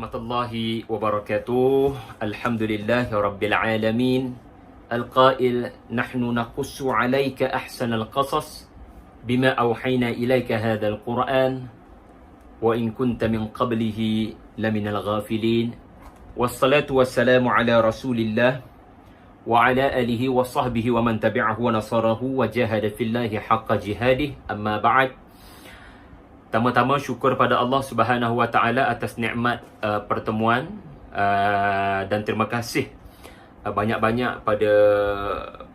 warahmatullahi wabarakatuh. Alhamdulillahi rabbil alamin. Al-qail nahnu naqussu alayka ahsanal qasas bima awhayna ilayka hadzal Qur'an wa in kunta min qablihi laminal ghafilin. Wassalatu wassalamu ala Rasulillah wa ala alihi wa sahbihi wa man tabi'ahu wa nasarahu wa jahada fillahi haqqa jihadih. Amma ba'd. Tama-tama syukur pada Allah Subhanahu Wa Taala atas nikmat pertemuan dan terima kasih banyak-banyak pada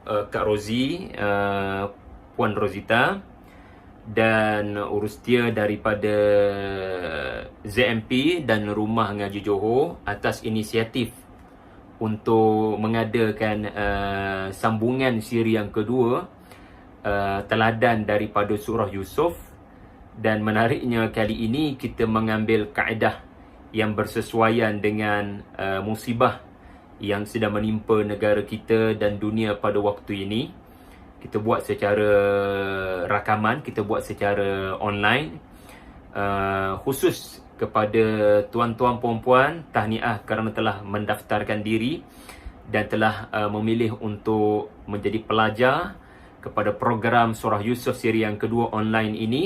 Kak Rozi, Puan Rozita dan Urustia daripada ZMP dan Rumah Ngaji Johor atas inisiatif untuk mengadakan sambungan siri yang kedua, teladan daripada surah Yusuf. Dan menariknya kali ini kita mengambil kaedah yang bersesuaian dengan musibah yang sedang menimpa negara kita dan dunia pada waktu ini. Kita buat secara rakaman, kita buat secara online, khusus kepada tuan-tuan puan-puan, tahniah kerana telah mendaftarkan diri dan telah memilih untuk menjadi pelajar kepada program surah Yusuf siri yang kedua online ini.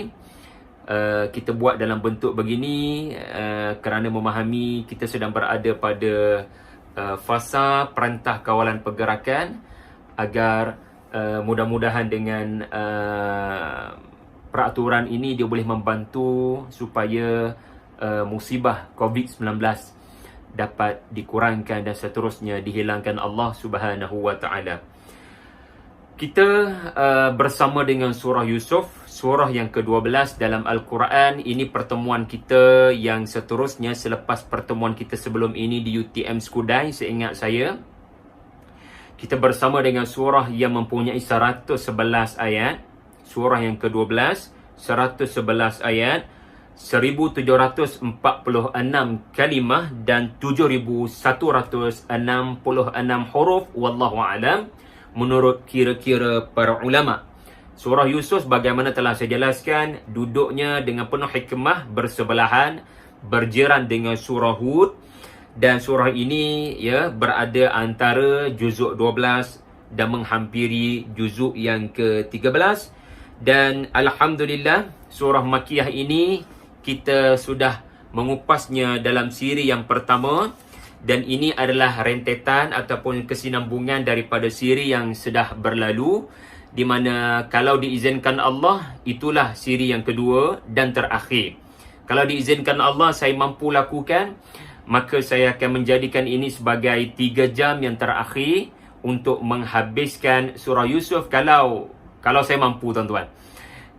Kita buat dalam bentuk begini kerana memahami kita sedang berada pada fasa perantah kawalan pergerakan agar mudah-mudahan dengan peraturan ini dia boleh membantu supaya musibah COVID-19 dapat dikurangkan dan seterusnya dihilangkan Allah Subhanahu Wa Taala. Kita bersama dengan surah Yusuf, surah yang ke-12 dalam Al-Quran. Ini pertemuan kita yang seterusnya selepas pertemuan kita sebelum ini di UTM Skudai, seingat saya. Kita bersama dengan surah yang mempunyai 111 ayat. Surah yang ke-12, 111 ayat, 1746 kalimah dan 7166 huruf. Wallahu a'lam, menurut kira-kira para ulama. Surah Yusuf bagaimana telah saya jelaskan, duduknya dengan penuh hikmah, bersebelahan, berjiran dengan surah Hud. Dan surah ini berada antara juzuk 12 dan menghampiri juzuk yang ke-13. Dan alhamdulillah, surah Makkiyah ini kita sudah mengupasnya dalam siri yang pertama. Dan ini adalah rentetan ataupun kesinambungan daripada siri yang sudah berlalu, di mana kalau diizinkan Allah, itulah siri yang kedua dan terakhir. Kalau diizinkan Allah saya mampu lakukan, maka saya akan menjadikan ini sebagai 3 jam yang terakhir untuk menghabiskan surah Yusuf kalau saya mampu, tuan-tuan.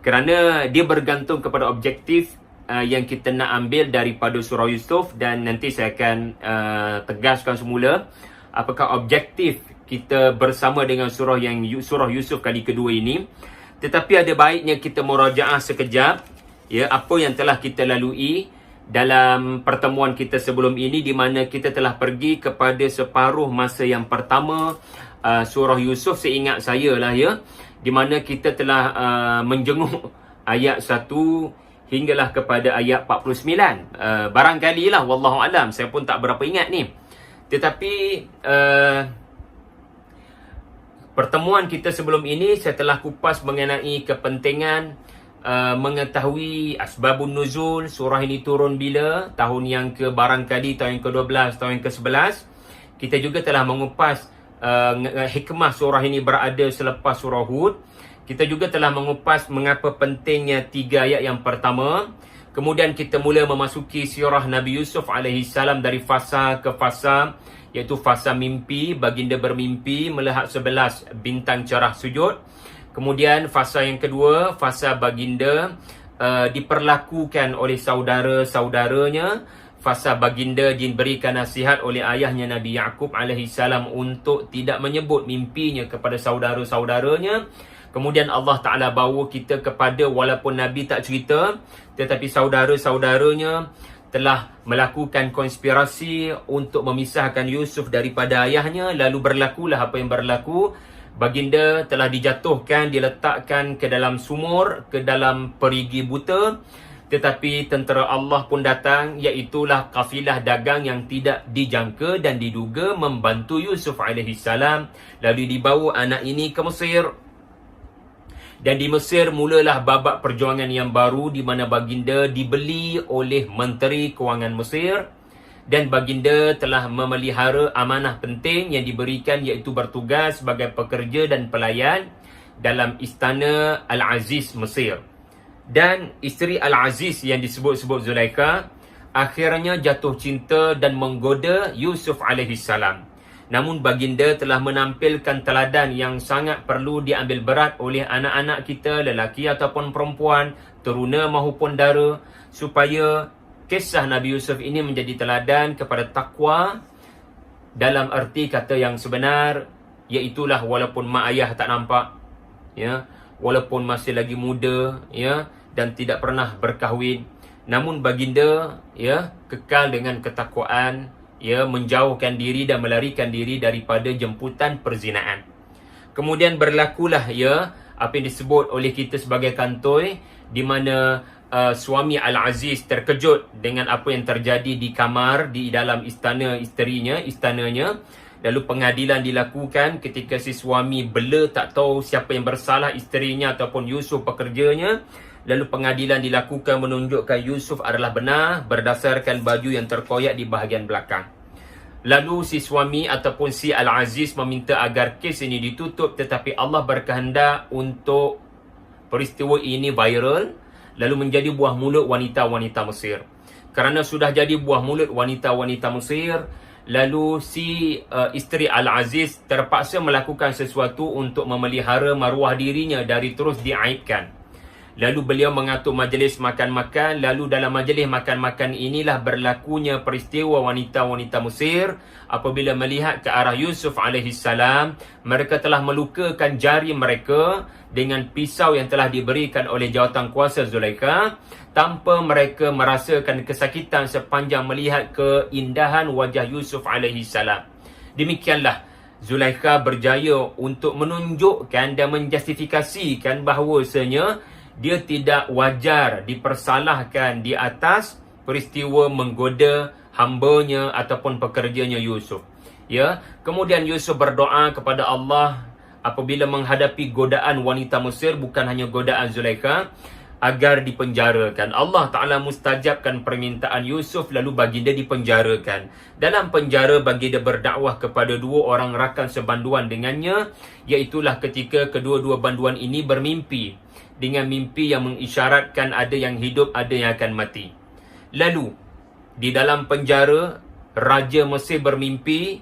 Kerana dia bergantung kepada objektif yang kita nak ambil daripada surah Yusuf, dan nanti saya akan tegaskan semula apakah objektif kita bersama dengan surah Yusuf kali kedua ini. Tetapi ada baiknya kita murajaah sekejap apa yang telah kita lalui dalam pertemuan kita sebelum ini, di mana kita telah pergi kepada separuh masa yang pertama surah Yusuf, seingat saya lah di mana kita telah menjenguk ayat 1 hinggalah kepada ayat 49. Barangkali lah, wallahu alam, saya pun tak berapa ingat ni. Tetapi pertemuan kita sebelum ini saya telah kupas mengenai kepentingan mengetahui asbabun nuzul, surah ini turun bila, tahun yang ke barangkali tahun yang ke-12, tahun yang ke-11. Kita juga telah mengupas hikmah surah ini berada selepas surah Hud. Kita juga telah mengupas mengapa pentingnya 3 ayat yang pertama. Kemudian kita mula memasuki sirah Nabi Yusuf AS dari fasa ke fasa, iaitu fasa mimpi, baginda bermimpi melihat 11 bintang cerah sujud. Kemudian fasa yang kedua, fasa baginda diperlakukan oleh saudara-saudaranya. Fasa baginda diberikan nasihat oleh ayahnya Nabi Yaqub AS untuk tidak menyebut mimpinya kepada saudara-saudaranya. Kemudian Allah Ta'ala bawa kita kepada, walaupun Nabi tak cerita, tetapi saudara-saudaranya telah melakukan konspirasi untuk memisahkan Yusuf daripada ayahnya. Lalu berlakulah apa yang berlaku. Baginda telah dijatuhkan, diletakkan ke dalam sumur, ke dalam perigi buta. Tetapi tentera Allah pun datang, iaitulah kafilah dagang yang tidak dijangka dan diduga membantu Yusuf AS. Lalu dibawa anak ini ke Mesir. Dan di Mesir mulalah babak perjuangan yang baru, di mana baginda dibeli oleh Menteri Kewangan Mesir. Dan baginda telah memelihara amanah penting yang diberikan, iaitu bertugas sebagai pekerja dan pelayan dalam istana Al-Aziz Mesir. Dan isteri Al-Aziz yang disebut-sebut Zulaikha akhirnya jatuh cinta dan menggoda Yusuf AS. Namun baginda telah menampilkan teladan yang sangat perlu diambil berat oleh anak-anak kita, lelaki ataupun perempuan, teruna maupun dara, supaya kisah Nabi Yusuf ini menjadi teladan kepada takwa dalam erti kata yang sebenar, iaitulah walaupun mak ayah tak nampak, ya, walaupun masih lagi muda, ya, dan tidak pernah berkahwin, namun baginda, ya, kekal dengan ketakwaan, ya, menjauhkan diri dan melarikan diri daripada jemputan perzinaan. Kemudian berlakulah, ya, apa yang disebut oleh kita sebagai kantoi, di mana suami Al-Aziz terkejut dengan apa yang terjadi di kamar, di dalam istananya. Lalu pengadilan dilakukan ketika si suami bela tak tahu siapa yang bersalah, isterinya ataupun Yusuf pekerjanya. Lalu pengadilan dilakukan menunjukkan Yusuf adalah benar berdasarkan baju yang terkoyak di bahagian belakang. Lalu si suami ataupun si Al-Aziz meminta agar kes ini ditutup, tetapi Allah berkehendak untuk peristiwa ini viral, lalu menjadi buah mulut wanita-wanita Mesir. Kerana sudah jadi buah mulut wanita-wanita Mesir, lalu si isteri Al-Aziz terpaksa melakukan sesuatu untuk memelihara maruah dirinya dari terus diaibkan. Lalu beliau mengatur majlis makan-makan. Lalu dalam majlis makan-makan inilah berlakunya peristiwa wanita-wanita Mesir. Apabila melihat ke arah Yusuf AS, mereka telah melukakan jari mereka dengan pisau yang telah diberikan oleh jawatan kuasa Zulaikha, tanpa mereka merasakan kesakitan sepanjang melihat keindahan wajah Yusuf AS. Demikianlah Zulaikha berjaya untuk menunjukkan dan menjustifikasikan bahawasanya dia tidak wajar dipersalahkan di atas peristiwa menggoda hambanya ataupun pekerjanya Yusuf. Ya, kemudian Yusuf berdoa kepada Allah apabila menghadapi godaan wanita Mesir, bukan hanya godaan Zulaikha, agar dipenjarakan. Allah Ta'ala mustajabkan permintaan Yusuf, lalu baginda dipenjarakan. Dalam penjara baginda berdakwah kepada dua orang rakan sebanduan dengannya, iaitulah ketika kedua-dua banduan ini bermimpi dengan mimpi yang mengisyaratkan ada yang hidup, ada yang akan mati. Lalu di dalam penjara, Raja Mesir bermimpi,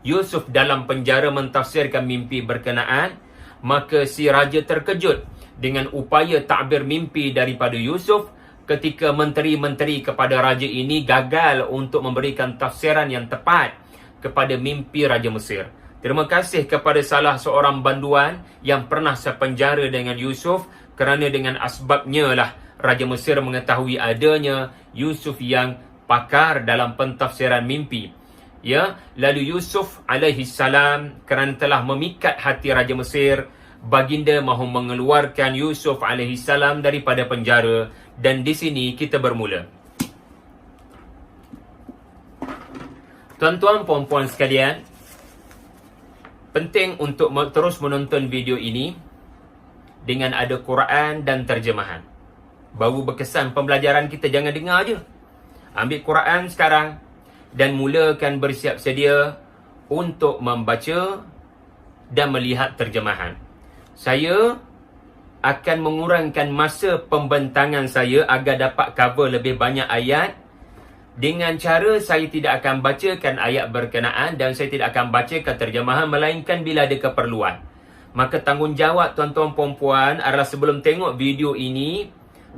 Yusuf dalam penjara mentafsirkan mimpi berkenaan. Maka si raja terkejut dengan upaya takbir mimpi daripada Yusuf ketika menteri-menteri kepada raja ini gagal untuk memberikan tafsiran yang tepat kepada mimpi Raja Mesir. Terima kasih kepada salah seorang banduan yang pernah sepenjara dengan Yusuf, kerana dengan asbabnya lah Raja Mesir mengetahui adanya Yusuf yang pakar dalam pentafsiran mimpi. Ya, lalu Yusuf alaihissalam kerana telah memikat hati Raja Mesir, baginda mahu mengeluarkan Yusuf alaihissalam daripada penjara, dan di sini kita bermula. Tuan-tuan, puan-puan sekalian, penting untuk terus menonton video ini dengan ada Quran dan terjemahan. Baru berkesan pembelajaran kita, jangan dengar je. Ambil Quran sekarang dan mulakan bersiap sedia untuk membaca dan melihat terjemahan. Saya akan mengurangkan masa pembentangan saya agar dapat cover lebih banyak ayat, dengan cara saya tidak akan bacakan ayat berkenaan dan saya tidak akan bacakan terjemahan, melainkan bila ada keperluan. Maka tanggungjawab tuan-tuan puan-puan adalah sebelum tengok video ini,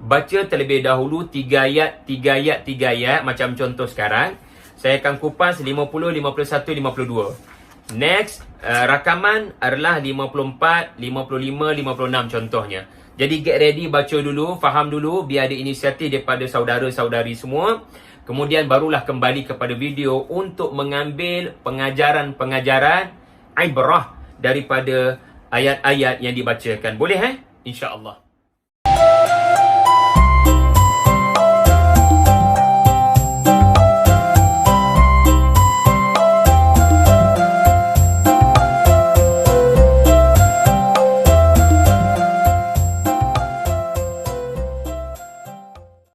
baca terlebih dahulu 3 ayat, 3 ayat, 3 ayat. Macam contoh sekarang, saya akan kupas 50, 51, 52. Next, rakaman adalah 54, 55, 56 contohnya. Jadi get ready, baca dulu, faham dulu, biar ada inisiatif daripada saudara-saudari semua. Kemudian barulah kembali kepada video untuk mengambil pengajaran-pengajaran ibrah daripada ayat-ayat yang dibacakan. Boleh InsyaAllah.